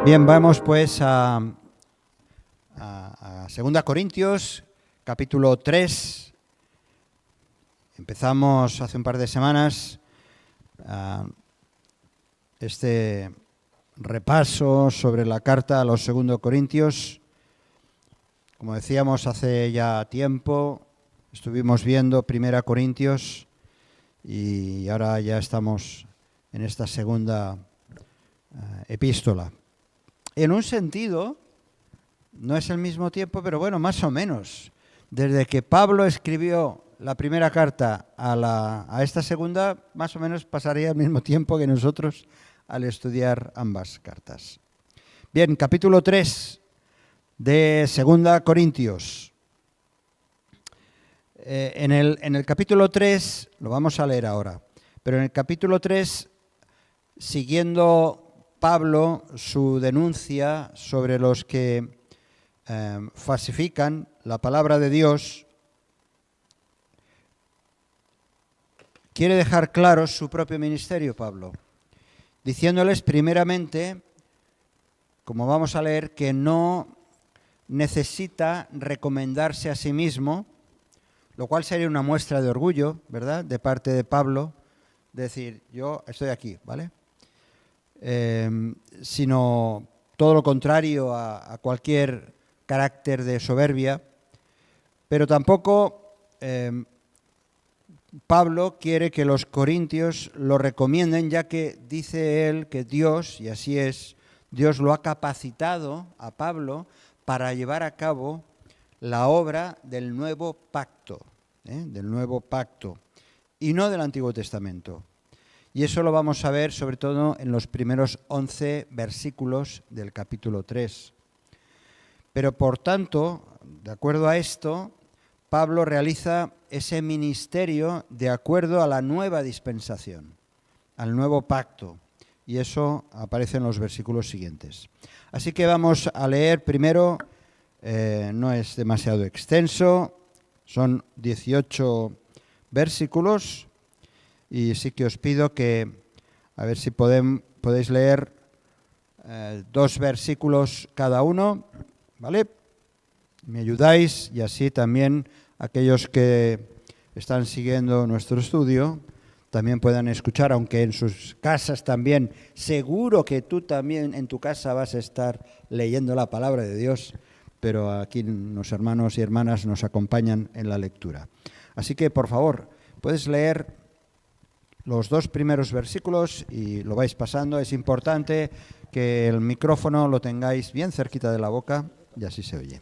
Bien, vamos pues a 2 Corintios, capítulo 3. Empezamos hace un par de semanas este repaso sobre la carta a los 2 Corintios. Como decíamos hace ya tiempo, estuvimos viendo 1 Corintios y ahora ya estamos en esta segunda epístola. En un sentido, no es el mismo tiempo, pero bueno, más o menos. Desde que Pablo escribió la primera carta a esta segunda, más o menos pasaría el mismo tiempo que nosotros al estudiar ambas cartas. Bien, capítulo 3 de 2 Corintios. En el capítulo 3, lo vamos a leer ahora, pero en el capítulo 3, siguiendo Pablo su denuncia sobre los que falsifican la palabra de Dios, quiere dejar claro su propio ministerio, Pablo, diciéndoles primeramente, como vamos a leer, que no necesita recomendarse a sí mismo, lo cual sería una muestra de orgullo, ¿verdad?, de parte de Pablo, decir, yo estoy aquí, ¿vale? Sino todo lo contrario a cualquier carácter de soberbia, pero tampoco Pablo quiere que los corintios lo recomienden, ya que dice él que Dios, y así es, Dios lo ha capacitado a Pablo para llevar a cabo la obra del nuevo pacto, y no del Antiguo Testamento. Y eso lo vamos a ver sobre todo en los primeros 11 versículos del capítulo 3. Pero por tanto, de acuerdo a esto, Pablo realiza ese ministerio de acuerdo a la nueva dispensación, al nuevo pacto. Y eso aparece en los versículos siguientes. Así que vamos a leer primero, no es demasiado extenso, son 18 versículos. Y sí que os pido que, a ver si podéis leer 2 versículos cada uno, ¿vale? Me ayudáis y así también aquellos que están siguiendo nuestro estudio también puedan escuchar, aunque en sus casas también, seguro que tú también en tu casa vas a estar leyendo la palabra de Dios, pero aquí los hermanos y hermanas nos acompañan en la lectura. Así que, por favor, puedes leer los 2 primeros versículos y lo vais pasando. Es importante que el micrófono lo tengáis bien cerquita de la boca y así se oye.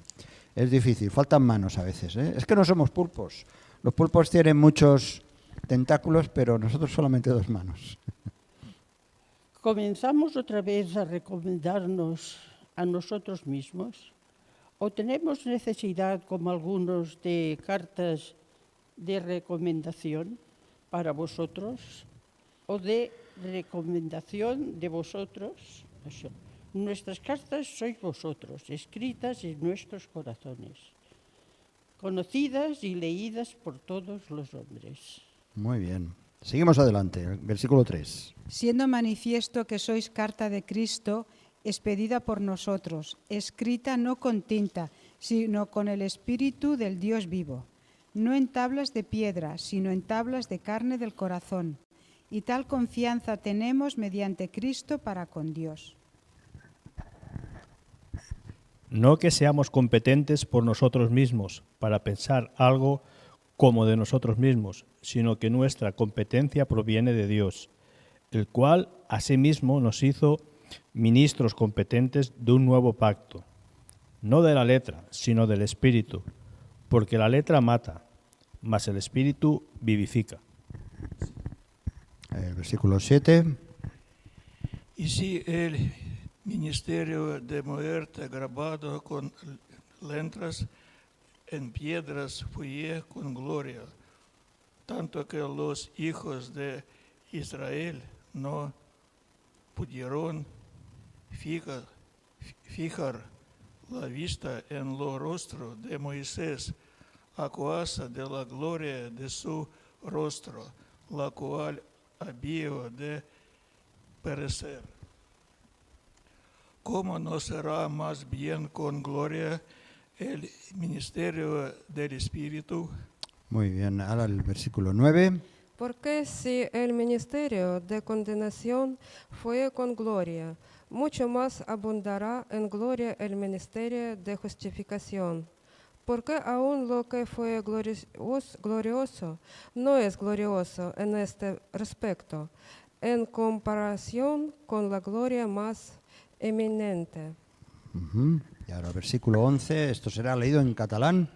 Es difícil, faltan manos a veces, ¿eh? Es que no somos pulpos. Los pulpos tienen muchos tentáculos, pero nosotros solamente 2 manos. ¿Comenzamos otra vez a recomendarnos a nosotros mismos? ¿O tenemos necesidad, como algunos, de cartas de recomendación para vosotros o de recomendación de vosotros? Nuestras cartas sois vosotros, escritas en nuestros corazones, conocidas y leídas por todos los hombres. Muy bien. Seguimos adelante, versículo 3. Siendo manifiesto que sois carta de Cristo, expedida por nosotros, escrita no con tinta, sino con el Espíritu del Dios vivo, no en tablas de piedra, sino en tablas de carne del corazón. Y tal confianza tenemos mediante Cristo para con Dios. No que seamos competentes por nosotros mismos para pensar algo como de nosotros mismos, sino que nuestra competencia proviene de Dios, el cual asimismo nos hizo ministros competentes de un nuevo pacto, no de la letra, sino del Espíritu, porque la letra mata, mas el Espíritu vivifica. El versículo 7. Y si el ministerio de muerte grabado con letras en piedras fue con gloria, tanto que los hijos de Israel no pudieron fijar la vista en lo rostro de Moisés a causa de la gloria de su rostro, la cual había de perecer. ¿cómo no será más bien con gloria el ministerio del Espíritu? Muy bien, ahora el versículo 9. Porque si el ministerio de condenación fue con gloria, mucho más abundará en gloria el ministerio de justificación. Porque aún lo que fue glorioso no es glorioso en este respecto, en comparación con la gloria más eminente. Y ahora el versículo 11, esto será leído en catalán.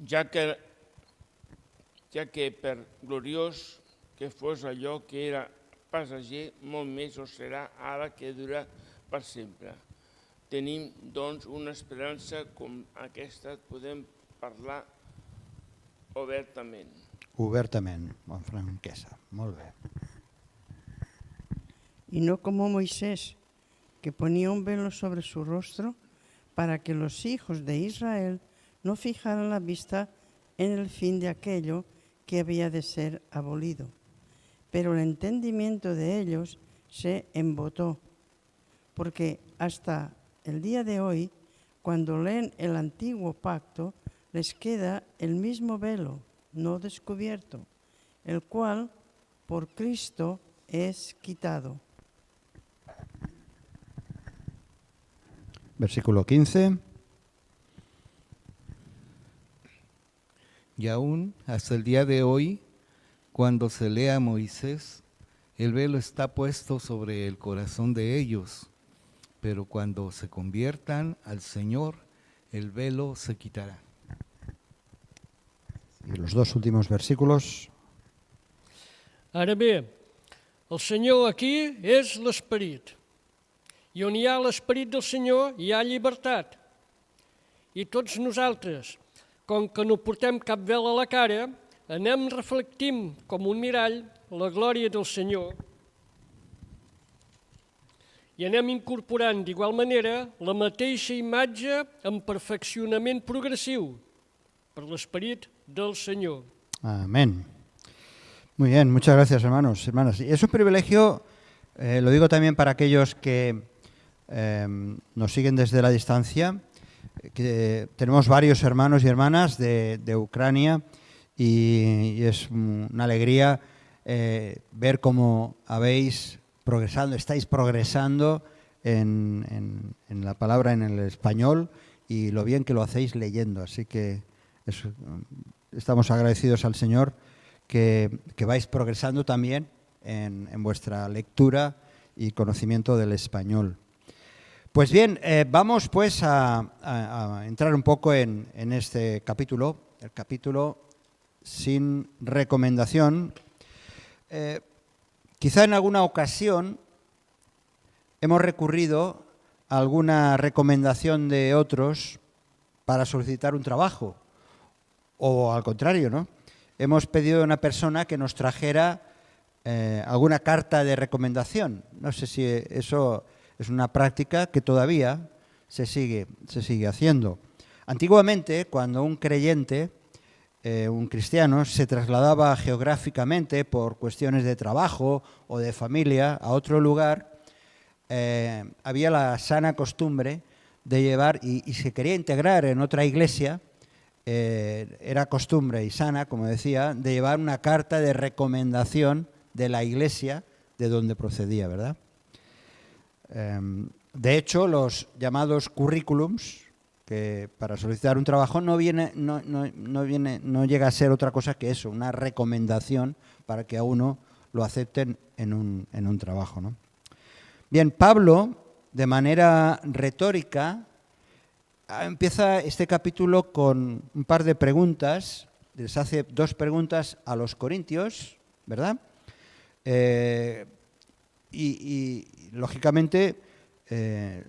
ja que per gloriós que fos allò que era passager, molt més ho serà ara que dura per sempre. Tenim, doncs, una esperança com aquesta, podem parlar obertament. Obertament, en franquesa. Molt bé. Y no como Moisés, que ponía un velo sobre su rostro para que los hijos de Israel no fijaran la vista en el fin de aquello que había de ser abolido. Pero el entendimiento de ellos se embotó, porque hasta el día de hoy, cuando leen el antiguo pacto, les queda el mismo velo, no descubierto, el cual por Cristo es quitado. Versículo 15. Y aún hasta el día de hoy, cuando se lea a Moisés, el velo está puesto sobre el corazón de ellos, pero cuando se conviertan al Señor, el velo se quitará. Y los dos últimos versículos. Ara bé, el Senyor aquí és l'Esperit. I on hi ha l'Esperit del Senyor hi ha llibertat. I tots nosaltres, com que no portem cap vel a la cara, anem reflectint com un mirall la glòria del Senyor i anem incorporant d'igual manera la mateixa imatge en perfeccionament progressiu per l'Esperit del Senyor. Amén. Muy bien, muchas gracias, hermanos, hermanas. Y es un privilegio, lo digo también para aquellos que nos siguen desde la distancia, que tenemos varios hermanos y hermanas de Ucrania y es una alegría ver cómo estáis progresando en la palabra en el español y lo bien que lo hacéis leyendo. Así que estamos agradecidos al Señor que vais progresando también en vuestra lectura y conocimiento del español. Pues bien, vamos pues a entrar un poco en este capítulo, el capítulo sin recomendación. Quizá en alguna ocasión hemos recurrido a alguna recomendación de otros para solicitar un trabajo, o al contrario, ¿no? Hemos pedido a una persona que nos trajera alguna carta de recomendación. No sé si eso es una práctica que todavía se sigue haciendo. Antiguamente, cuando un creyente, un cristiano, se trasladaba geográficamente por cuestiones de trabajo o de familia a otro lugar, había la sana costumbre de llevar, y se quería integrar en otra iglesia, era costumbre y sana, como decía, de llevar una carta de recomendación de la iglesia de donde procedía, ¿verdad? De hecho, los llamados currículums, que para solicitar un trabajo no llega a ser otra cosa que eso, una recomendación para que a uno lo acepten en un trabajo, ¿no? Bien, Pablo, de manera retórica, empieza este capítulo con un par de preguntas. Les hace dos preguntas a los corintios, ¿verdad? Y lógicamente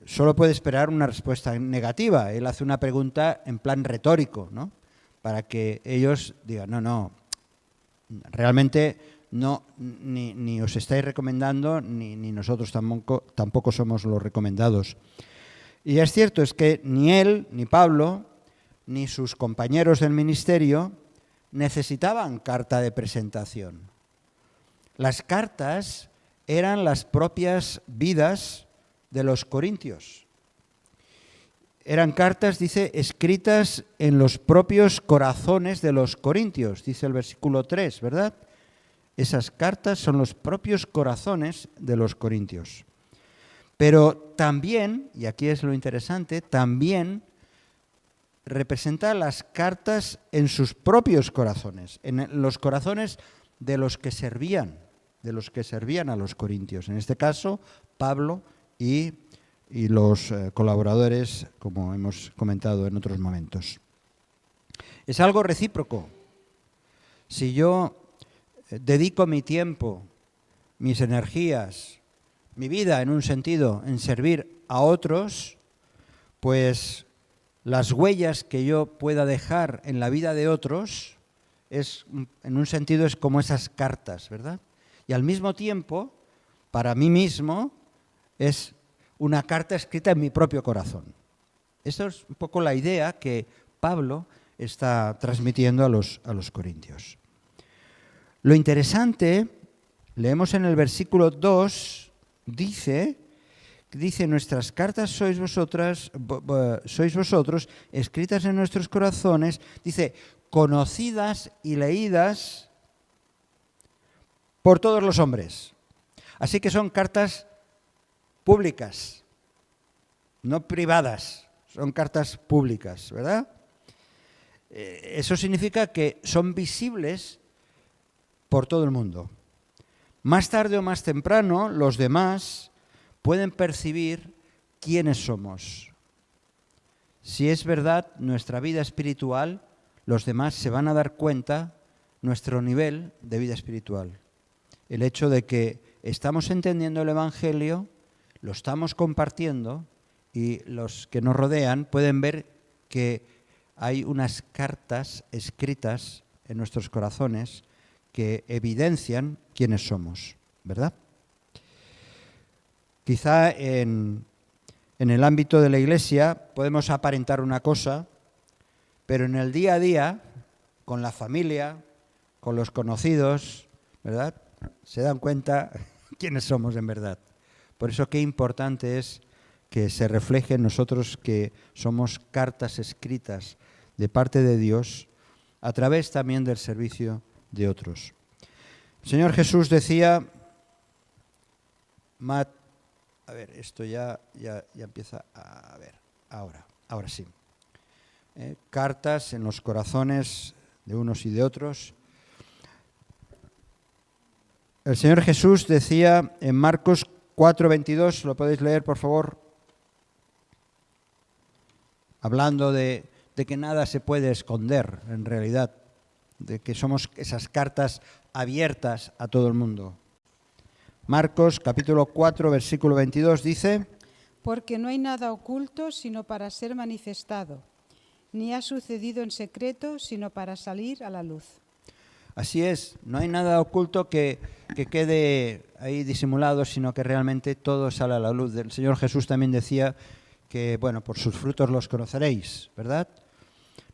solo puede esperar una respuesta negativa. Él hace una pregunta en plan retórico, ¿no? Para que ellos digan, no, realmente no, ni os estáis recomendando, ni nosotros tampoco somos los recomendados. Y es cierto, es que ni él, ni Pablo, ni sus compañeros del ministerio necesitaban carta de presentación. Las cartas eran las propias vidas de los corintios. Eran cartas, dice, escritas en los propios corazones de los corintios, dice el versículo 3, ¿verdad? Esas cartas son los propios corazones de los corintios. Pero también, y aquí es lo interesante, también representa las cartas en sus propios corazones, en los corazones de los que servían a los corintios. En este caso, Pablo y los colaboradores, como hemos comentado en otros momentos. Es algo recíproco. Si yo dedico mi tiempo, mis energías, mi vida, en un sentido, en servir a otros, pues las huellas que yo pueda dejar en la vida de otros, en un sentido es como esas cartas, ¿verdad? Y al mismo tiempo, para mí mismo, es una carta escrita en mi propio corazón. Esto es un poco la idea que Pablo está transmitiendo a los corintios. Lo interesante, leemos en el versículo 2, dice, nuestras cartas sois vosotros, escritas en nuestros corazones, dice, conocidas y leídas por todos los hombres. Así que son cartas públicas, no privadas, son cartas públicas, ¿verdad? Eso significa que son visibles por todo el mundo. Más tarde o más temprano, los demás pueden percibir quiénes somos. Si es verdad nuestra vida espiritual, los demás se van a dar cuenta nuestro nivel de vida espiritual. El hecho de que estamos entendiendo el Evangelio, lo estamos compartiendo y los que nos rodean pueden ver que hay unas cartas escritas en nuestros corazones que evidencian quiénes somos, ¿verdad? Quizá en el ámbito de la Iglesia podemos aparentar una cosa, pero en el día a día, con la familia, con los conocidos, ¿verdad?, se dan cuenta quiénes somos en verdad. Por eso qué importante es que se refleje en nosotros que somos cartas escritas de parte de Dios a través también del servicio de otros. El Señor Jesús decía, a ver, esto ya empieza a ver, ahora sí. Cartas en los corazones de unos y de otros. El Señor Jesús decía en Marcos 4:22, ¿lo podéis leer, por favor? Hablando de que nada se puede esconder, en realidad, de que somos esas cartas abiertas a todo el mundo. Marcos capítulo 4, versículo 22 dice: Porque no hay nada oculto sino para ser manifestado, ni ha sucedido en secreto sino para salir a la luz. Así es, no hay nada oculto que quede ahí disimulado, sino que realmente todo sale a la luz. El Señor Jesús también decía que, bueno, por sus frutos los conoceréis, ¿verdad?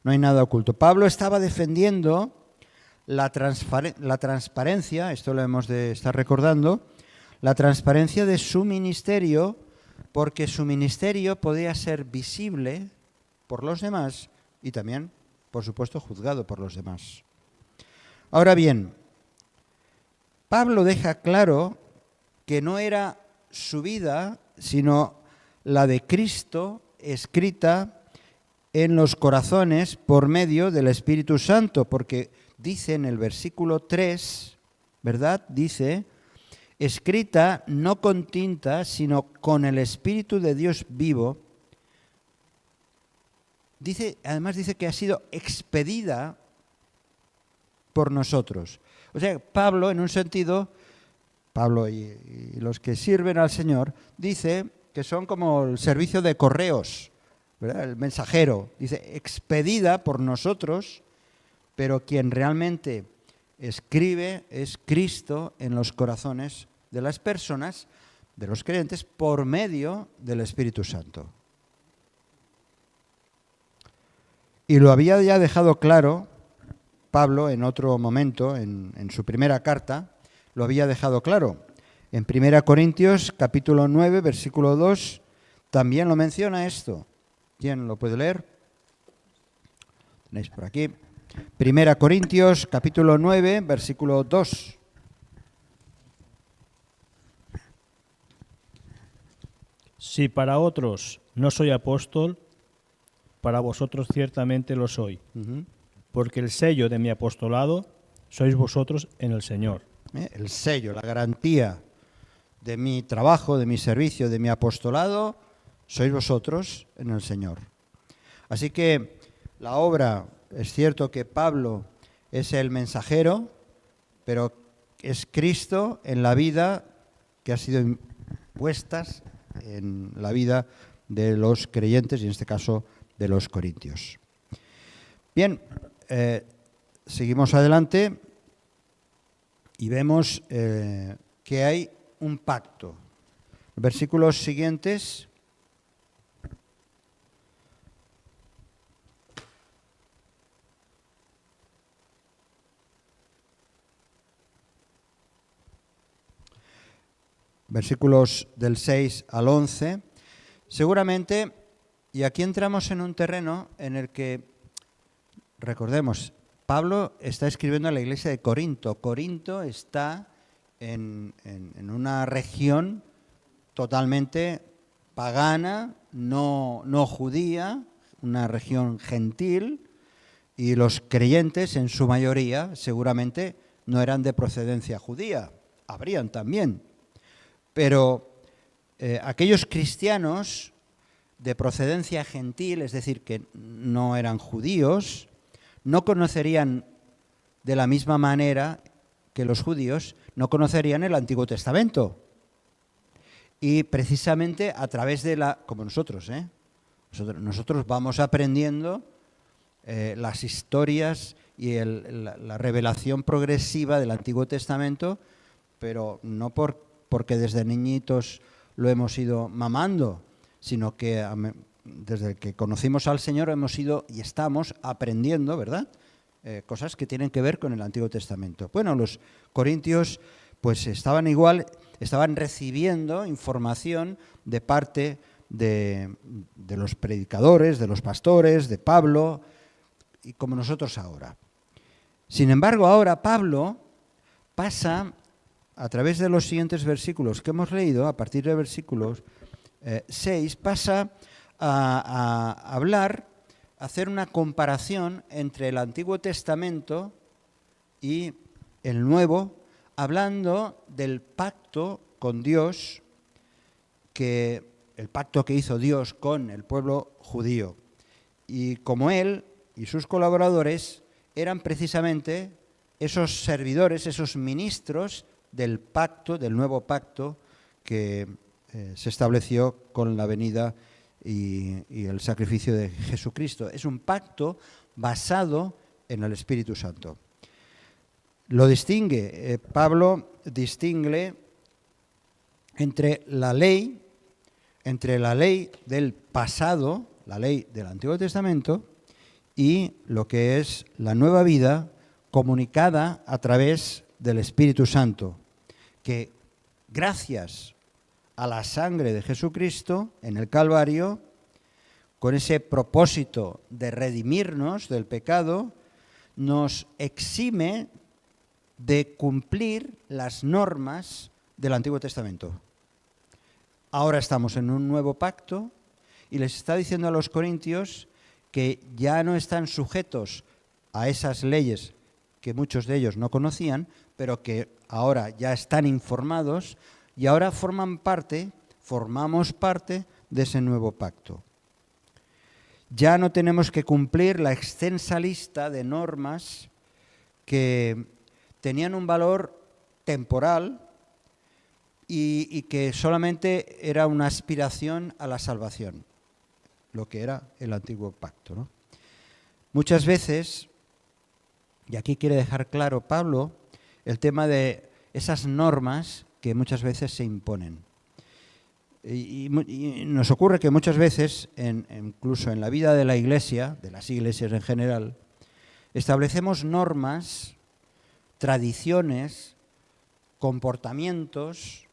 No hay nada oculto. Pablo estaba defendiendo la transparencia, esto lo hemos de estar recordando, la transparencia de su ministerio, porque su ministerio podía ser visible por los demás y también, por supuesto, juzgado por los demás. Ahora bien, Pablo deja claro que no era su vida, sino la de Cristo escrita en los corazones por medio del Espíritu Santo, porque dice en el versículo 3, ¿verdad? Dice, escrita no con tinta, sino con el Espíritu de Dios vivo. Además dice que ha sido expedida por nosotros. O sea, Pablo, en un sentido, Pablo y los que sirven al Señor, dice que son como el servicio de correos, ¿verdad? El mensajero, dice, expedida por nosotros, pero quien realmente escribe es Cristo en los corazones de las personas, de los creyentes, por medio del Espíritu Santo. Y lo había ya dejado claro Pablo en otro momento, en su primera carta, lo había dejado claro. En 1 Corintios capítulo 9, versículo 2, también lo menciona esto. ¿Quién lo puede leer? Tenéis por aquí. 1 Corintios capítulo 9, versículo 2. Si para otros no soy apóstol, para vosotros ciertamente lo soy, porque el sello de mi apostolado sois vosotros en el Señor. El sello, la garantía de mi trabajo, de mi servicio, de mi apostolado, sois vosotros en el Señor. Así que la obra, es cierto que Pablo es el mensajero, pero es Cristo en la vida que ha sido impuestas en la vida de los creyentes y en este caso de los corintios. Bien, seguimos adelante y vemos que hay un pacto. Versículos siguientes. Versículos del 6 al 11. Seguramente, y aquí entramos en un terreno en el que, recordemos, Pablo está escribiendo a la iglesia de Corinto. Corinto está en una región totalmente pagana, no judía, una región gentil, y los creyentes en su mayoría seguramente no eran de procedencia judía, habrían también, pero aquellos cristianos de procedencia gentil, es decir, que no eran judíos, no conocerían de la misma manera que los judíos, no conocerían el Antiguo Testamento. Y precisamente a través de como nosotros, nosotros vamos aprendiendo las historias y la revelación progresiva del Antiguo Testamento, pero no porque desde niñitos lo hemos ido mamando, sino que desde que conocimos al Señor hemos ido y estamos aprendiendo, ¿verdad?, cosas que tienen que ver con el Antiguo Testamento. Bueno, los corintios pues estaban igual, estaban recibiendo información de parte de los predicadores, de los pastores, de Pablo, y como nosotros ahora. Sin embargo, ahora Pablo pasa, a través de los siguientes versículos que hemos leído, a partir de versículos 6, pasa a hablar, a hacer una comparación entre el Antiguo Testamento y el Nuevo, hablando del pacto con Dios, el pacto que hizo Dios con el pueblo judío. Y como él y sus colaboradores eran precisamente esos servidores, esos ministros del pacto, del nuevo pacto que se estableció con la venida y el sacrificio de Jesucristo. Es un pacto basado en el Espíritu Santo. Lo distingue, Pablo distingue entre la ley del pasado, la ley del Antiguo Testamento, y lo que es la nueva vida comunicada a través del Espíritu Santo, que gracias a la sangre de Jesucristo en el Calvario, con ese propósito de redimirnos del pecado, nos exime de cumplir las normas del Antiguo Testamento. Ahora estamos en un nuevo pacto y les está diciendo a los corintios que ya no están sujetos a esas leyes que muchos de ellos no conocían, pero que ahora ya están informados y ahora formamos parte de ese nuevo pacto. Ya no tenemos que cumplir la extensa lista de normas que tenían un valor temporal y que solamente era una aspiración a la salvación, lo que era el antiguo pacto, ¿no? Muchas veces, y aquí quiere dejar claro Pablo, el tema de esas normas que muchas veces se imponen. Y nos ocurre que muchas veces, incluso en la vida de la Iglesia, de las iglesias en general, establecemos normas, tradiciones, comportamientos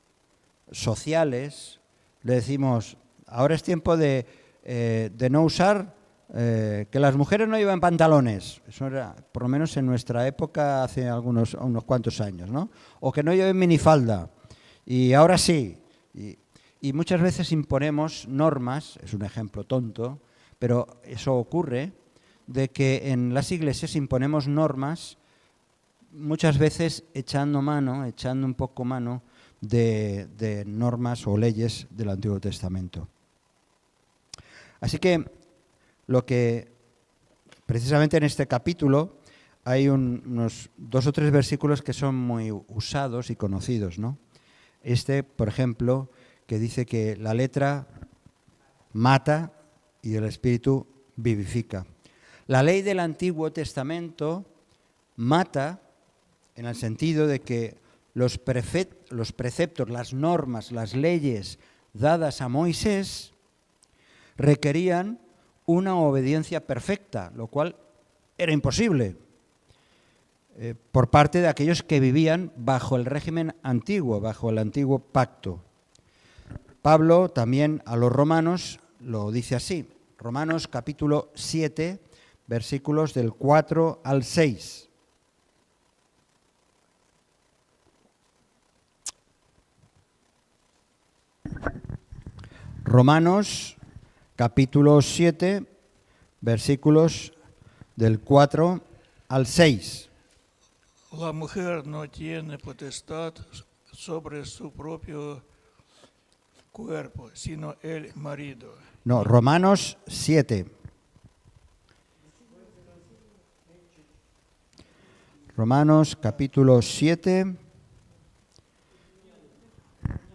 sociales, le decimos, ahora es tiempo de no usar, que las mujeres no llevan pantalones, eso era por lo menos en nuestra época hace unos cuantos años, ¿no? O que no lleven minifalda, y ahora sí. Y muchas veces imponemos normas, es un ejemplo tonto, pero eso ocurre, de que en las iglesias imponemos normas, muchas veces echando un poco mano de normas o leyes del Antiguo Testamento. Así que lo que precisamente en este capítulo hay unos 2 o 3 versículos que son muy usados y conocidos, ¿no? Por ejemplo, que dice que la letra mata y el espíritu vivifica. La ley del Antiguo Testamento mata en el sentido de que los preceptos, las normas, las leyes dadas a Moisés requerían una obediencia perfecta, lo cual era imposible por parte de aquellos que vivían bajo el régimen antiguo, bajo el antiguo pacto. Pablo también a los romanos lo dice así, Romanos capítulo 7, versículos del 4 al 6. Romanos capítulo 7, versículos del 4 al 6. La mujer no tiene potestad sobre su propio cuerpo, sino el marido. No, Romanos 7. Romanos capítulo 7,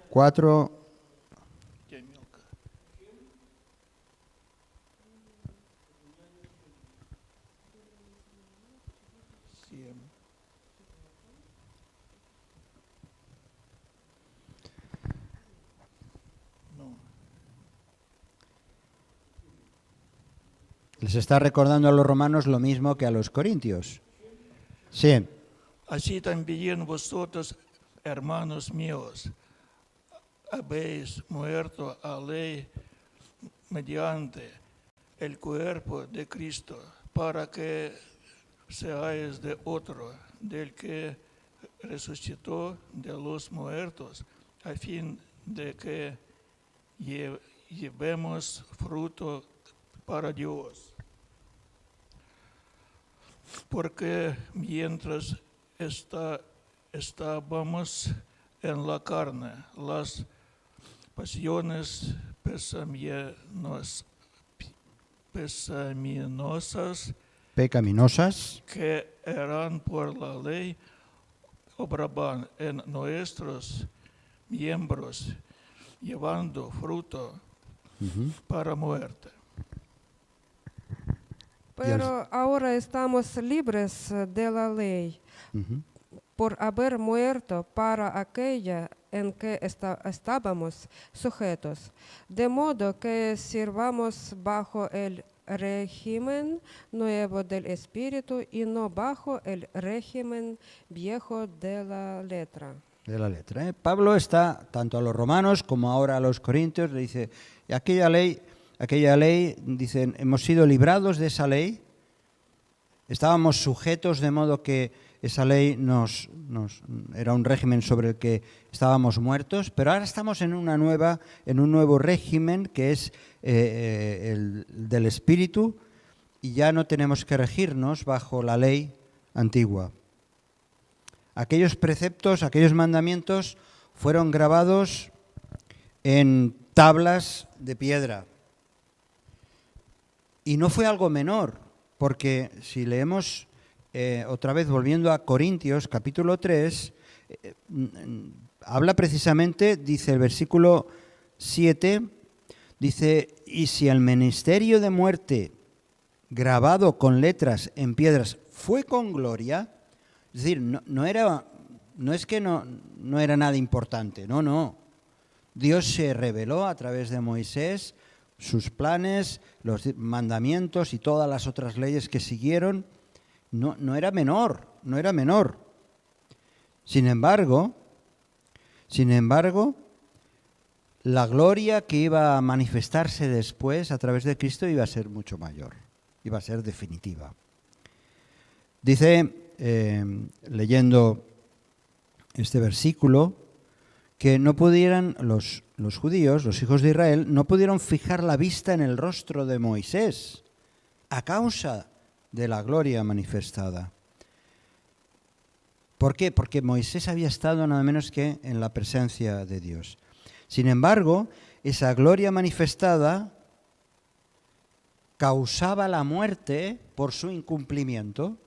4. Les está recordando a los romanos lo mismo que a los corintios. Sí. Así también vosotros, hermanos míos, habéis muerto a ley mediante el cuerpo de Cristo, para que seáis de otro, del que resucitó de los muertos, a fin de que llevemos fruto para Dios. Porque mientras estábamos en la carne, las pasiones pecaminosas que eran por la ley obraban en nuestros miembros, llevando fruto para muerte. Pero ahora estamos libres de la ley por haber muerto para aquella en que estábamos sujetos, de modo que sirvamos bajo el régimen nuevo del Espíritu y no bajo el régimen viejo de la letra. Pablo está, tanto a los romanos como ahora a los corintios, le dice, aquella ley, dicen, hemos sido librados de esa ley, estábamos sujetos de modo que esa ley era un régimen sobre el que estábamos muertos, pero ahora estamos en un nuevo régimen que es el del Espíritu y ya no tenemos que regirnos bajo la ley antigua. Aquellos preceptos, aquellos mandamientos fueron grabados en tablas de piedra. Y no fue algo menor, porque si leemos otra vez, volviendo a Corintios, capítulo 3, habla precisamente, dice el versículo 7, dice, y si el ministerio de muerte grabado con letras en piedras fue con gloria, es decir, no era nada importante, no. Dios se reveló a través de Moisés sus planes, los mandamientos y todas las otras leyes que siguieron, no era menor. Sin embargo, la gloria que iba a manifestarse después a través de Cristo iba a ser mucho mayor, iba a ser definitiva. Dice, leyendo este versículo, que no pudieran los judíos, los hijos de Israel, no pudieron fijar la vista en el rostro de Moisés a causa de la gloria manifestada. ¿Por qué? Porque Moisés había estado nada menos que en la presencia de Dios. Sin embargo, esa gloria manifestada causaba la muerte por su incumplimiento.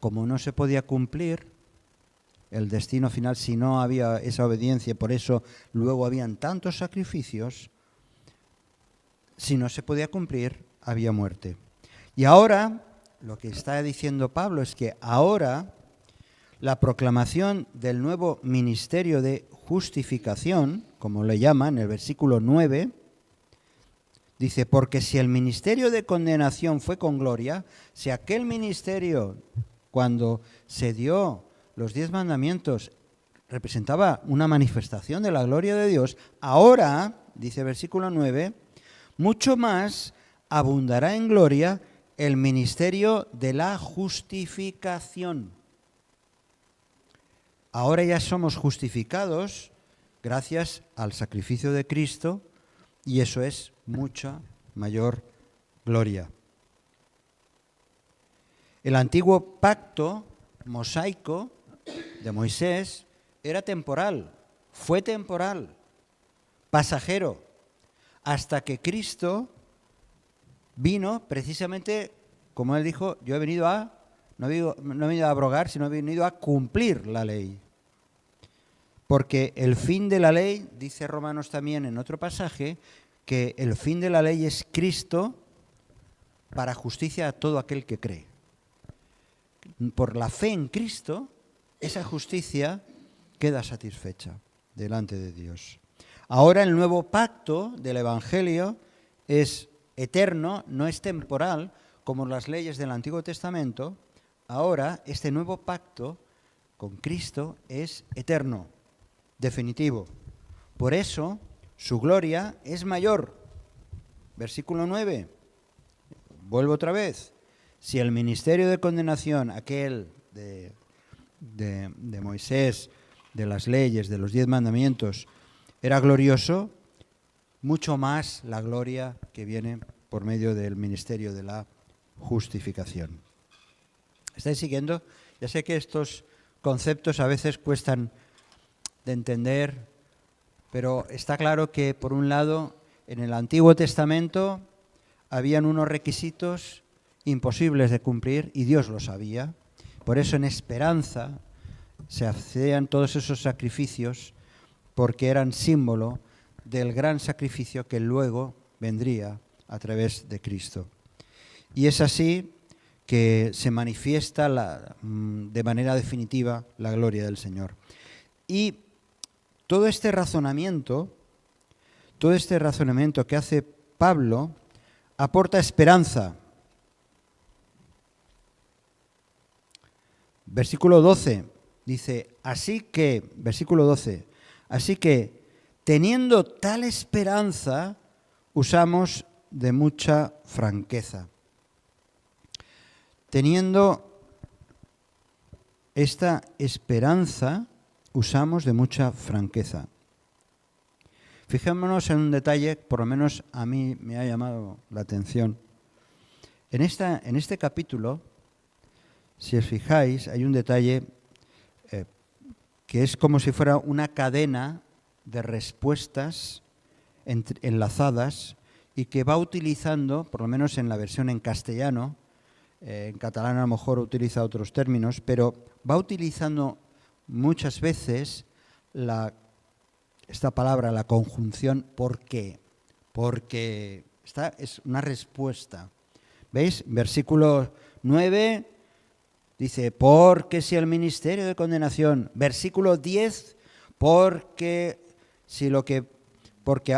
Como no se podía cumplir el destino final si no había esa obediencia, por eso luego habían tantos sacrificios, si no se podía cumplir, había muerte. Y ahora, lo que está diciendo Pablo es que ahora la proclamación del nuevo ministerio de justificación, como le llaman en el versículo 9, dice, porque si el ministerio de condenación fue con gloria, si aquel ministerio, cuando se dio los 10 mandamientos, representaba una manifestación de la gloria de Dios, ahora, dice el versículo 9, mucho más abundará en gloria el ministerio de la justificación. Ahora ya somos justificados gracias al sacrificio de Cristo y eso es mucha mayor gloria. El antiguo pacto mosaico de Moisés era temporal, fue temporal, pasajero, hasta que Cristo vino precisamente, como él dijo, yo he venido no he venido a abrogar, sino he venido a cumplir la ley. Porque el fin de la ley, dice Romanos también en otro pasaje, que el fin de la ley es Cristo para justicia a todo aquel que cree. Por la fe en Cristo, esa justicia queda satisfecha delante de Dios. Ahora el nuevo pacto del Evangelio es eterno, no es temporal, como las leyes del Antiguo Testamento. Ahora este nuevo pacto con Cristo es eterno, definitivo. Por eso su gloria es mayor. Versículo 9. Vuelvo otra vez. Si el ministerio de condenación, aquel de Moisés, de las leyes, de los 10 mandamientos, era glorioso, mucho más la gloria que viene por medio del ministerio de la justificación. ¿Estáis siguiendo? Ya sé que estos conceptos a veces cuestan de entender, pero está claro que, por un lado, en el Antiguo Testamento habían unos requisitos imposibles de cumplir y Dios lo sabía. Por eso en esperanza se hacían todos esos sacrificios porque eran símbolo del gran sacrificio que luego vendría a través de Cristo. Y es así que se manifiesta de manera definitiva la gloria del Señor. Y todo este razonamiento que hace Pablo aporta esperanza. Versículo 12 dice, versículo 12, así que teniendo tal esperanza, usamos de mucha franqueza. Teniendo esta esperanza, usamos de mucha franqueza. Fijémonos en un detalle, por lo menos a mí me ha llamado la atención. En este capítulo, si os fijáis, hay un detalle que es como si fuera una cadena de respuestas enlazadas y que va utilizando, por lo menos en la versión en castellano, en catalán a lo mejor utiliza otros términos, pero va utilizando muchas veces esta palabra, la conjunción ¿por qué? Porque esta es una respuesta. ¿Veis? Versículo 9 dice, porque si el ministerio de condenación. Versículo 10, porque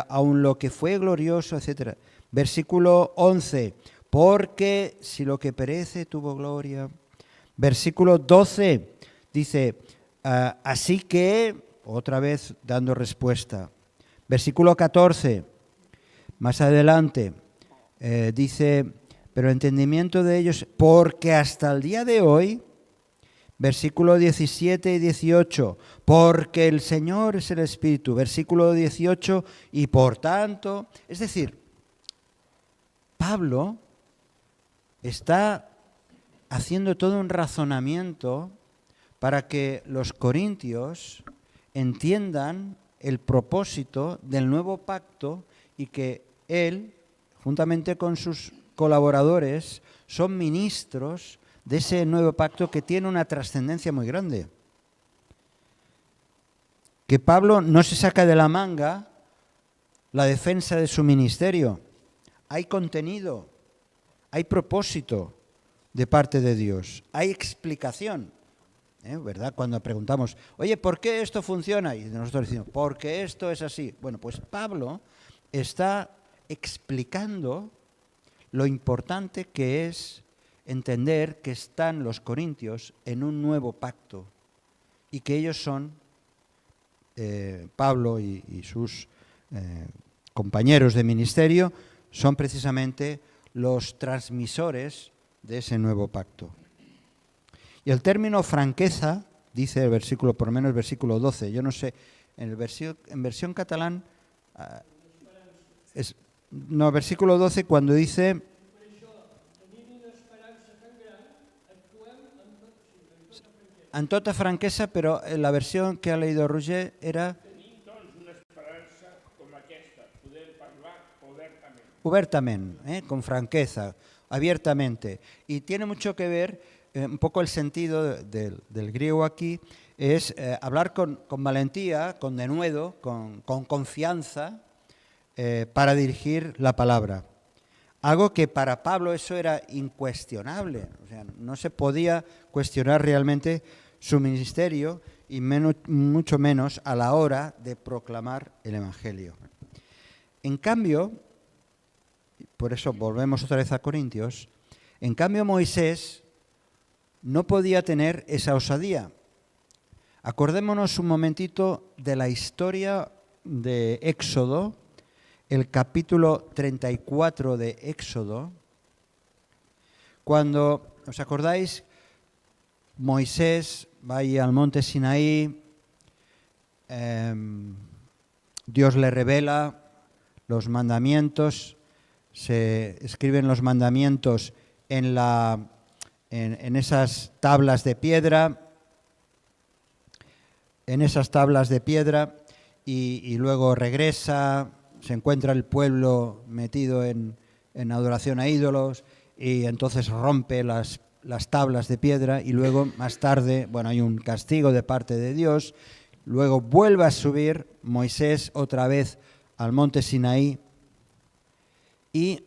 aun lo que fue glorioso, etc. Versículo 11, porque si lo que perece tuvo gloria. Versículo 12 dice, así que, otra vez dando respuesta. Versículo 14, más adelante, dice, pero entendimiento de ellos, porque hasta el día de hoy, versículo 17 y 18, porque el Señor es el Espíritu, versículo 18, y por tanto, es decir, Pablo está haciendo todo un razonamiento para que los corintios entiendan el propósito del nuevo pacto y que él, juntamente con sus colaboradores, son ministros de ese nuevo pacto que tiene una trascendencia muy grande. Que Pablo no se saca de la manga la defensa de su ministerio. Hay contenido, hay propósito de parte de Dios, hay explicación, ¿verdad? Cuando preguntamos, oye, ¿por qué esto funciona? Y nosotros decimos, porque esto es así. Bueno, pues Pablo está explicando lo importante que es entender que están los corintios en un nuevo pacto y que ellos son, Pablo y sus compañeros de ministerio, son precisamente los transmisores de ese nuevo pacto. Y el término franqueza, dice el versículo, por lo menos el versículo 12, yo no sé, en versión catalán, versículo 12, cuando dice, en tota franquesa, pero en la versión que ha leído Roger era obertamente, con franqueza, abiertamente. Y tiene mucho que ver, un poco el sentido del griego aquí, es hablar con valentía, con denuedo, con confianza, para dirigir la palabra. Algo que para Pablo eso era incuestionable, o sea, no se podía cuestionar realmente su ministerio y mucho menos a la hora de proclamar el Evangelio. En cambio, por eso volvemos otra vez a Corintios, en cambio Moisés no podía tener esa osadía. Acordémonos un momentito de la historia de Éxodo, el capítulo 34 de Éxodo, cuando, ¿os acordáis? Moisés va ahí al monte Sinaí, Dios le revela los mandamientos, se escriben los mandamientos en esas tablas de piedra, y luego regresa, se encuentra el pueblo metido en adoración a ídolos y entonces rompe las tablas de piedra y luego más tarde, bueno, hay un castigo de parte de Dios, luego vuelve a subir Moisés otra vez al monte Sinaí y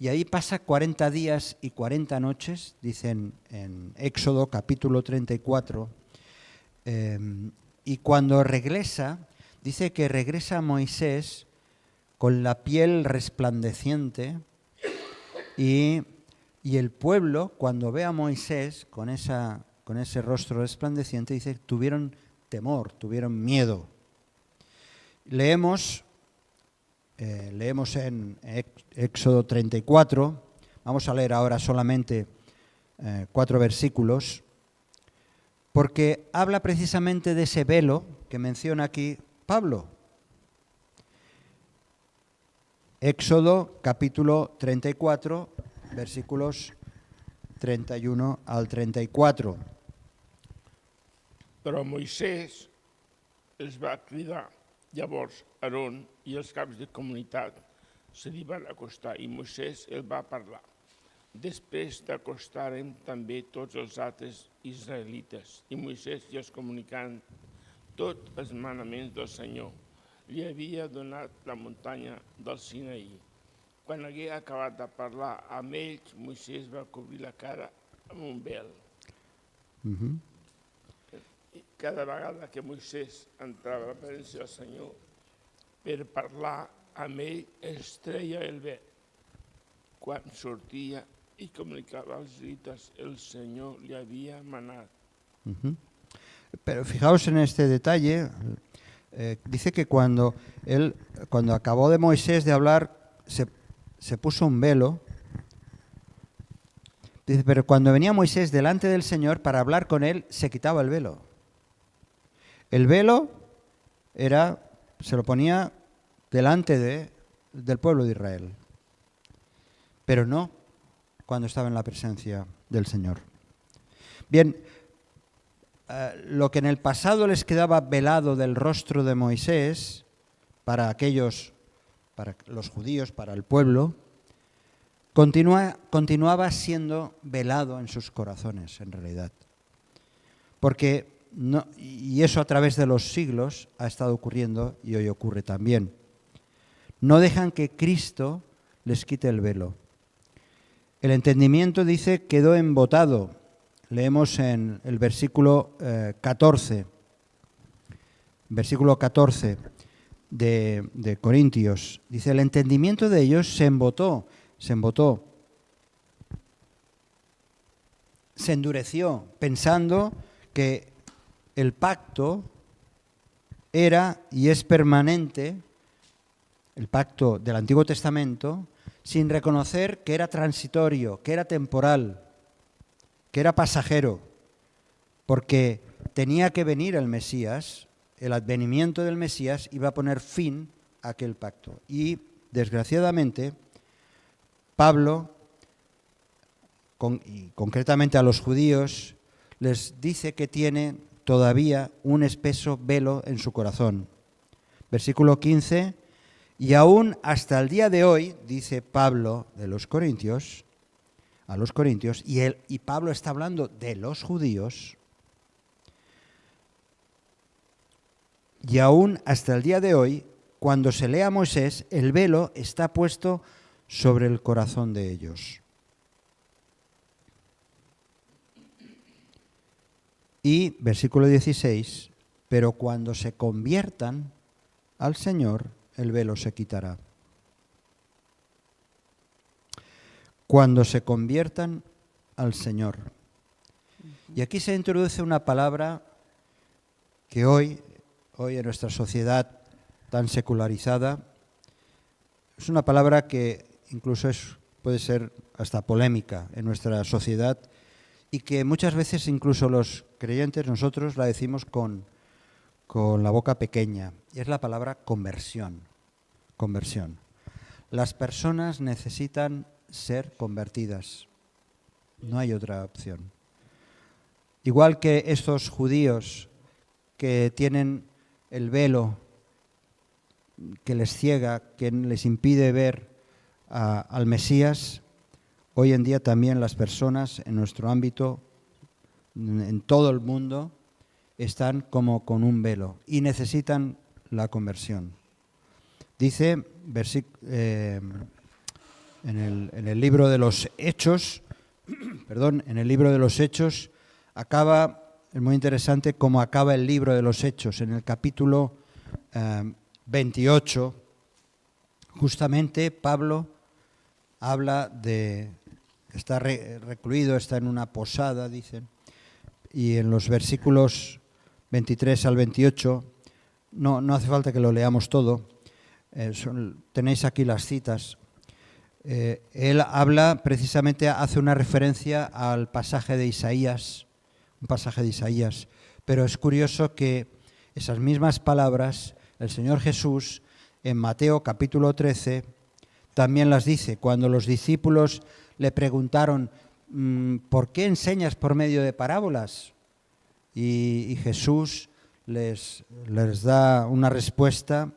ahí pasa 40 días y 40 noches, dicen en Éxodo capítulo 34, y cuando regresa, dice que regresa Moisés con la piel resplandeciente y el pueblo, cuando ve a Moisés con ese rostro resplandeciente, dice, tuvieron temor, tuvieron miedo. Leemos en Éxodo 34, vamos a leer ahora solamente 4 versículos, porque habla precisamente de ese velo que menciona aquí Pablo. Éxodo capítulo 34, versículos 31 al 34. Però Moisès els va cridar. Llavors Aaron i els caps de comunitat se li van acostar i Moisès el va parlar. Després d'acostar-em també tots els altres israelites i Moisès i els comunicant tots els manaments del Senyor. Li havia donat la muntanya del Sinaí. Quan hagué acabat de parlar amb ells, Moisès va cobrir la cara amb un vel. Cada vegada que Moisès entrava a la presència del Senyor per parlar amb ell, es treia el vel. Quan sortia i comunicava als israelites, el Senyor li havia manat. Pero fijaos en este detalle, dice que cuando acabó de Moisés de hablar, se puso un velo. Dice, pero cuando venía Moisés delante del Señor para hablar con él, se quitaba el velo. El velo se lo ponía delante del pueblo de Israel, pero no cuando estaba en la presencia del Señor. Bien, lo que en el pasado les quedaba velado del rostro de Moisés, para los judíos, para el pueblo, continuaba siendo velado en sus corazones, en realidad. Y eso a través de los siglos ha estado ocurriendo y hoy ocurre también. No dejan que Cristo les quite el velo. El entendimiento, dice, quedó embotado. Leemos en el versículo 14. Versículo 14 de Corintios. Dice, el entendimiento de ellos se embotó, se endureció, pensando que el pacto era y es permanente, el pacto del Antiguo Testamento, sin reconocer que era transitorio, que era temporal, que era pasajero, porque tenía que venir el Mesías, el advenimiento del Mesías iba a poner fin a aquel pacto. Y, desgraciadamente, Pablo, y concretamente a los judíos, les dice que tiene todavía un espeso velo en su corazón. Versículo 15, y aún hasta el día de hoy, dice Pablo a los Corintios, y Pablo está hablando de los judíos, y aún hasta el día de hoy, cuando se lee a Moisés, el velo está puesto sobre el corazón de ellos. Y versículo 16, pero cuando se conviertan al Señor, el velo se quitará. Cuando se conviertan al Señor. Y aquí se introduce una palabra que hoy en nuestra sociedad tan secularizada, es una palabra que incluso puede ser hasta polémica en nuestra sociedad y que muchas veces incluso los creyentes, nosotros la decimos con la boca pequeña, y es la palabra conversión. Conversión. Las personas necesitan ser convertidas. No hay otra opción. Igual que estos judíos que tienen el velo que les ciega, que les impide ver al Mesías, hoy en día también las personas en nuestro ámbito, en todo el mundo, están como con un velo y necesitan la conversión. Dice en el libro de los Hechos, en el libro de los Hechos acaba, es muy interesante cómo acaba el libro de los Hechos, en el capítulo 28, justamente Pablo habla está recluido, está en una posada, dicen, y en los versículos 23 al 28, no hace falta que lo leamos todo, tenéis aquí las citas. Él habla, precisamente hace una referencia al pasaje de Isaías, un pasaje de Isaías, pero es curioso que esas mismas palabras el Señor Jesús en Mateo capítulo 13 también las dice, cuando los discípulos le preguntaron ¿por qué enseñas por medio de parábolas? Y Jesús les da una respuesta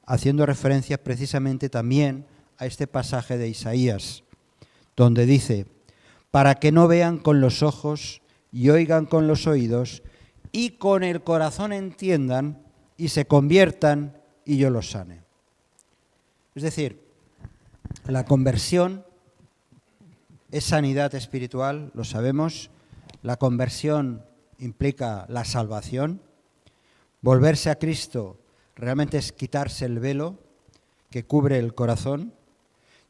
haciendo referencia precisamente también a este pasaje de Isaías, donde dice, para que no vean con los ojos y oigan con los oídos y con el corazón entiendan y se conviertan y yo los sane. Es decir, la conversión es sanidad espiritual, lo sabemos. La conversión implica la salvación. Volverse a Cristo realmente es quitarse el velo que cubre el corazón.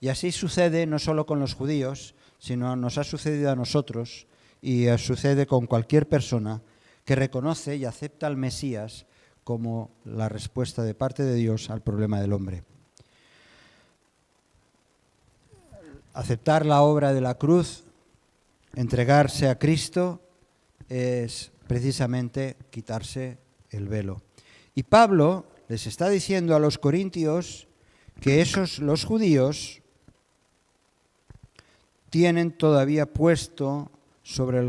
Y así sucede no solo con los judíos, sino nos ha sucedido a nosotros y sucede con cualquier persona que reconoce y acepta al Mesías como la respuesta de parte de Dios al problema del hombre. Aceptar la obra de la cruz, entregarse a Cristo, es precisamente quitarse el velo. Y Pablo les está diciendo a los corintios que los judíos, tienen todavía puesto sobre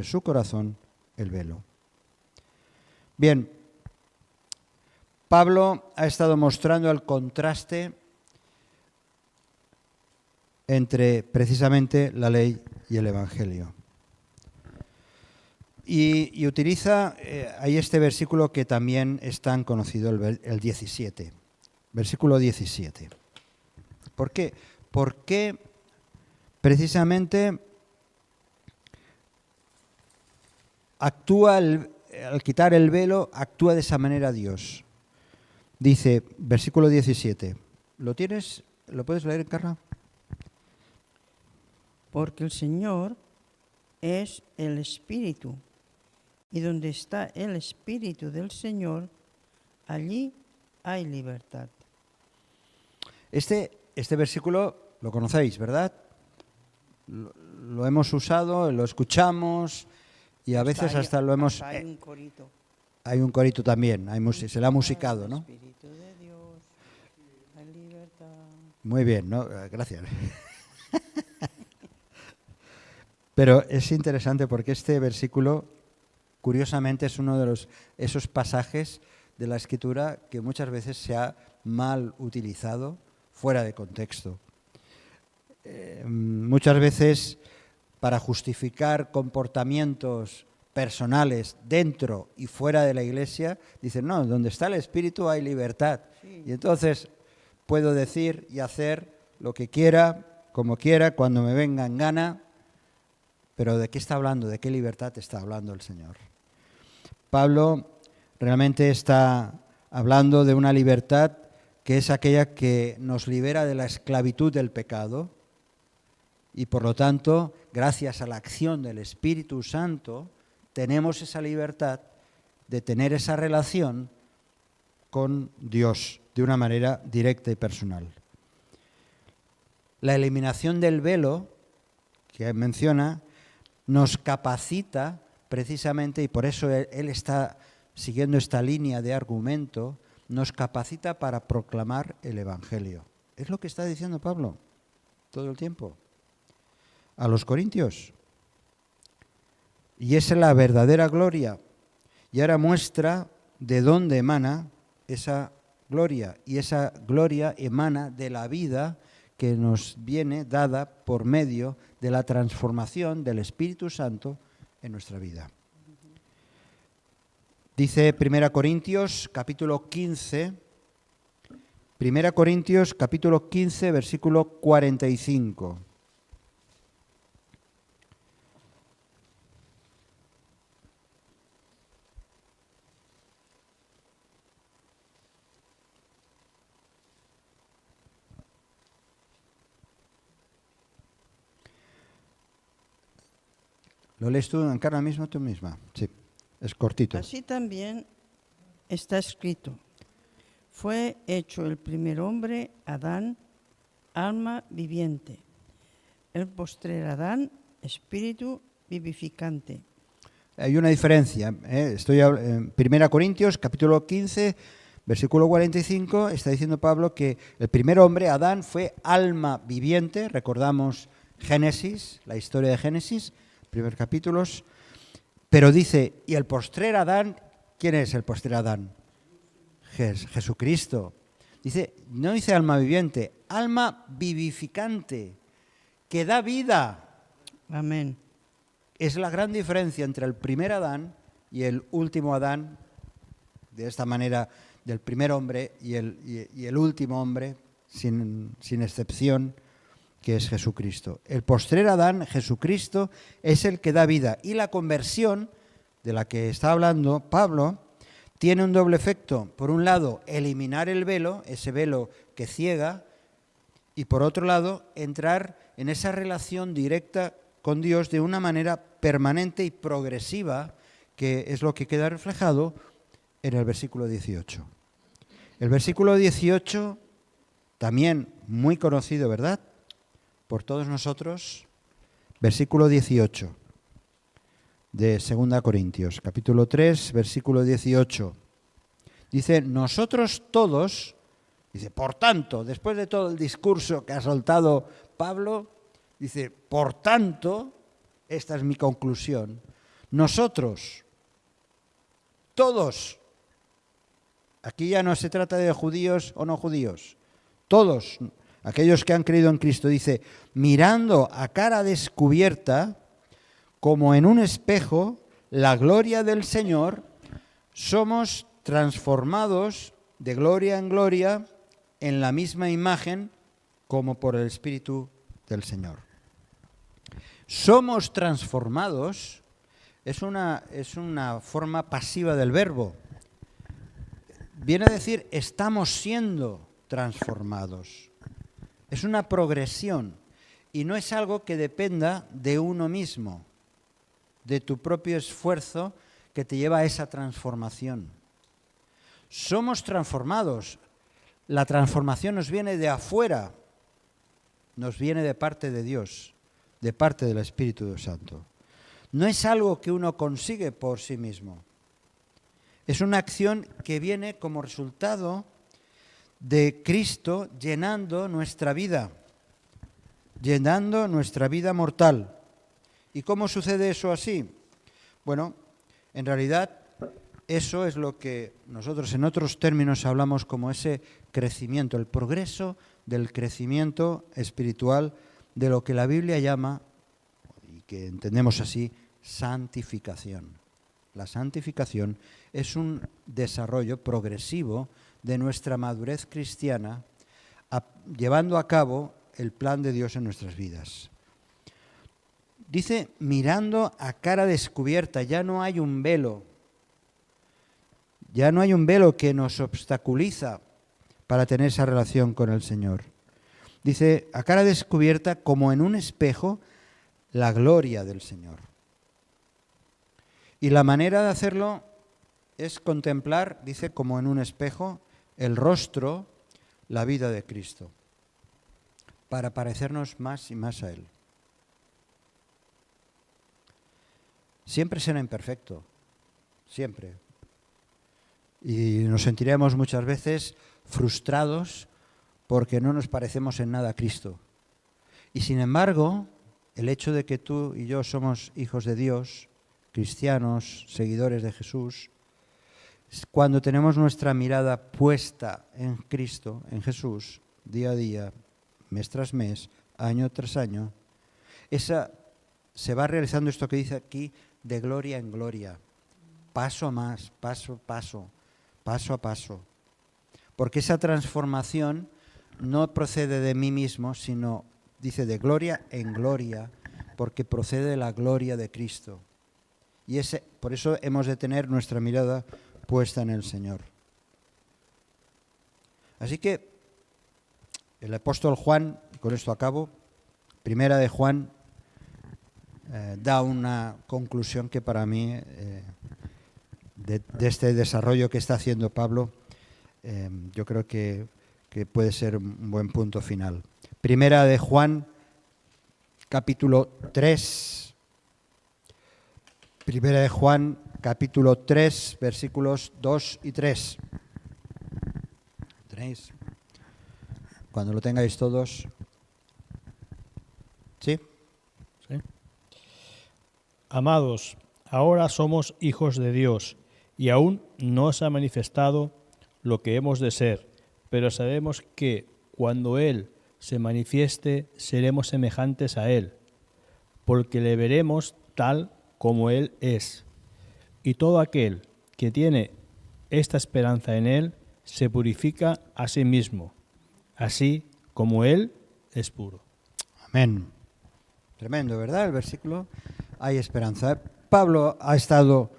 su corazón, el velo. Bien, Pablo ha estado mostrando el contraste entre precisamente la ley y el Evangelio. Y utiliza ahí este versículo que también es tan conocido, el 17, versículo 17. ¿Por qué? Porque precisamente al quitar el velo, actúa de esa manera Dios. Dice, versículo 17, ¿lo tienes? ¿Lo puedes leer, Carla? Porque el Señor es el Espíritu, y donde está el Espíritu del Señor, allí hay libertad. Este versículo lo conocéis, ¿verdad? Lo hemos usado, lo escuchamos y a veces hasta lo hemos... Hay un corito. Hay un corito también, se le ha musicado, ¿no? Espíritu de Dios, hay libertad. Muy bien, ¿no? Gracias. Pero es interesante porque este versículo, curiosamente, es uno de esos pasajes de la Escritura que muchas veces se ha mal utilizado fuera de contexto. Muchas veces, para justificar comportamientos personales dentro y fuera de la Iglesia, dicen, no, donde está el Espíritu hay libertad. Sí. Y entonces puedo decir y hacer lo que quiera, como quiera, cuando me venga en gana. Pero ¿de qué está hablando? ¿De qué libertad está hablando el Señor? Pablo realmente está hablando de una libertad que es aquella que nos libera de la esclavitud del pecado y por lo tanto, gracias a la acción del Espíritu Santo, tenemos esa libertad de tener esa relación con Dios de una manera directa y personal. La eliminación del velo que menciona nos capacita precisamente, y por eso él está siguiendo esta línea de argumento, nos capacita para proclamar el Evangelio. Es lo que está diciendo Pablo todo el tiempo a los corintios. Y esa es la verdadera gloria. Y ahora muestra de dónde emana esa gloria. Y esa gloria emana de la vida que nos viene dada por medio de la transformación del Espíritu Santo en nuestra vida. Dice 1 Corintios capítulo 15, 1 Corintios capítulo 15, versículo 45. ¿Lo lees tú, Encarna, mismo tú misma? Sí, es cortito. Así también está escrito. Fue hecho el primer hombre, Adán, alma viviente. El postrer Adán, espíritu vivificante. Hay una diferencia. Estoy en 1 Corintios, capítulo 15, versículo 45, está diciendo Pablo que el primer hombre, Adán, fue alma viviente. Recordamos Génesis, la historia de Génesis, primeros capítulos, pero dice, y el postrer Adán, ¿quién es el postrer Adán? Jesucristo. Dice, no dice alma viviente, alma vivificante, que da vida. Amén. Es la gran diferencia entre el primer Adán y el último Adán, de esta manera, del primer hombre y el último hombre, sin excepción, que es Jesucristo. El postrer Adán, Jesucristo, es el que da vida. Y la conversión, de la que está hablando Pablo, tiene un doble efecto. Por un lado, eliminar el velo, ese velo que ciega, y por otro lado, entrar en esa relación directa con Dios de una manera permanente y progresiva, que es lo que queda reflejado en el versículo 18. El versículo 18, también muy conocido, ¿verdad?, por todos nosotros. Versículo 18 de 2 Corintios, capítulo 3, versículo 18. Dice, nosotros todos, dice, por tanto, después de todo el discurso que ha soltado Pablo, dice, por tanto, esta es mi conclusión, nosotros, todos, aquí ya no se trata de judíos o no judíos, todos, aquellos que han creído en Cristo, dice, mirando a cara descubierta, como en un espejo, la gloria del Señor, somos transformados de gloria en gloria en la misma imagen como por el Espíritu del Señor. Somos transformados, es una forma pasiva del verbo. Viene a decir, estamos siendo transformados. Es una progresión y no es algo que dependa de uno mismo, de tu propio esfuerzo que te lleva a esa transformación. Somos transformados. La transformación nos viene de afuera, nos viene de parte de Dios, de parte del Espíritu Santo. No es algo que uno consigue por sí mismo. Es una acción que viene como resultado de Cristo llenando nuestra vida mortal. ¿Y cómo sucede eso así? Bueno, en realidad eso es lo que nosotros en otros términos hablamos como ese crecimiento, el progreso del crecimiento espiritual de lo que la Biblia llama, y que entendemos así, santificación. La santificación es un desarrollo progresivo de nuestra madurez cristiana, llevando a cabo el plan de Dios en nuestras vidas. Dice, mirando a cara descubierta, ya no hay un velo que nos obstaculiza para tener esa relación con el Señor. Dice, a cara descubierta, como en un espejo, la gloria del Señor. Y la manera de hacerlo es contemplar, dice, como en un espejo, el rostro, la vida de Cristo, para parecernos más y más a Él. Siempre será imperfecto, siempre. Y nos sentiremos muchas veces frustrados porque no nos parecemos en nada a Cristo. Y sin embargo, el hecho de que tú y yo somos hijos de Dios, cristianos, seguidores de Jesús, cuando tenemos nuestra mirada puesta en Cristo, en Jesús, día a día, mes tras mes, año tras año, se va realizando esto que dice aquí, de gloria en gloria, paso a más, paso a paso. Porque esa transformación no procede de mí mismo, sino, dice, de gloria en gloria, porque procede de la gloria de Cristo. Y por eso hemos de tener nuestra mirada puesta en el Señor. Así que el apóstol Juan, y con esto acabo, primera de Juan, da una conclusión que para mí, de este desarrollo que está haciendo Pablo, yo creo que puede ser un buen punto final. Primera de Juan, capítulo 3. Primera de Juan, capítulo 3, versículos 2 y 3. ¿Tenéis? Cuando lo tengáis todos. ¿Sí? Sí. Amados, ahora somos hijos de Dios y aún no se ha manifestado lo que hemos de ser, pero sabemos que cuando Él se manifieste seremos semejantes a Él, porque le veremos tal como Él es. Y todo aquel que tiene esta esperanza en Él se purifica a sí mismo, así como Él es puro. Amén. Tremendo, ¿verdad? El versículo. Hay esperanza. Pablo ha estado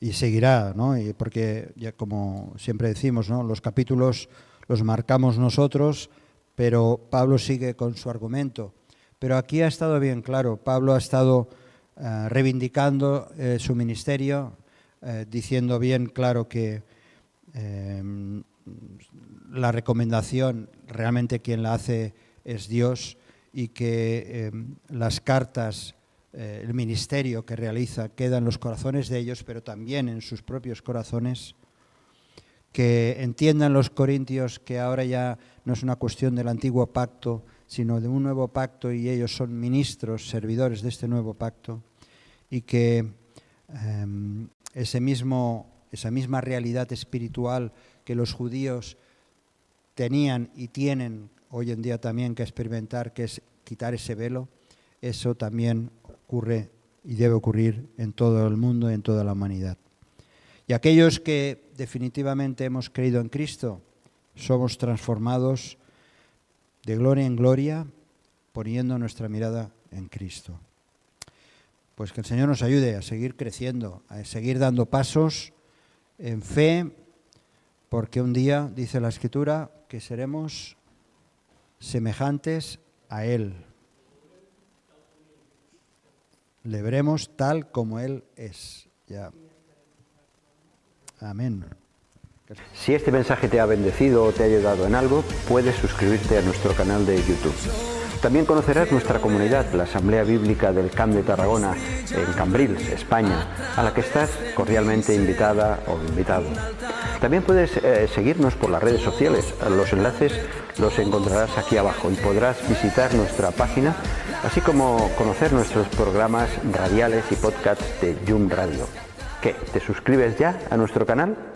y seguirá, ¿no? Y porque ya como siempre decimos, ¿no? Los capítulos los marcamos nosotros, pero Pablo sigue con su argumento. Pero aquí ha estado bien claro. Pablo ha estado reivindicando su ministerio, diciendo bien claro que la recomendación realmente quien la hace es Dios y que las cartas, el ministerio que realiza queda en los corazones de ellos, pero también en sus propios corazones. Que entiendan los corintios que ahora ya no es una cuestión del antiguo pacto, sino de un nuevo pacto, y ellos son ministros, servidores de este nuevo pacto, y que esa misma realidad espiritual que los judíos tenían y tienen hoy en día también que experimentar, que es quitar ese velo, eso también ocurre y debe ocurrir en todo el mundo y en toda la humanidad. Y aquellos que definitivamente hemos creído en Cristo, somos transformados de gloria en gloria, poniendo nuestra mirada en Cristo. Pues que el Señor nos ayude a seguir creciendo, a seguir dando pasos en fe, porque un día, dice la Escritura, que seremos semejantes a Él. Le veremos tal como Él es. Ya. Amén. Si este mensaje te ha bendecido o te ha ayudado en algo, puedes suscribirte a nuestro canal de YouTube. También conocerás nuestra comunidad, la Asamblea Bíblica del Camp de Tarragona, en Cambrils, España, a la que estás cordialmente invitada o invitado. También puedes seguirnos por las redes sociales. Los enlaces los encontrarás aquí abajo y podrás visitar nuestra página, así como conocer nuestros programas radiales y podcasts de Yum Radio. ¿Qué? ¿Te suscribes ya a nuestro canal?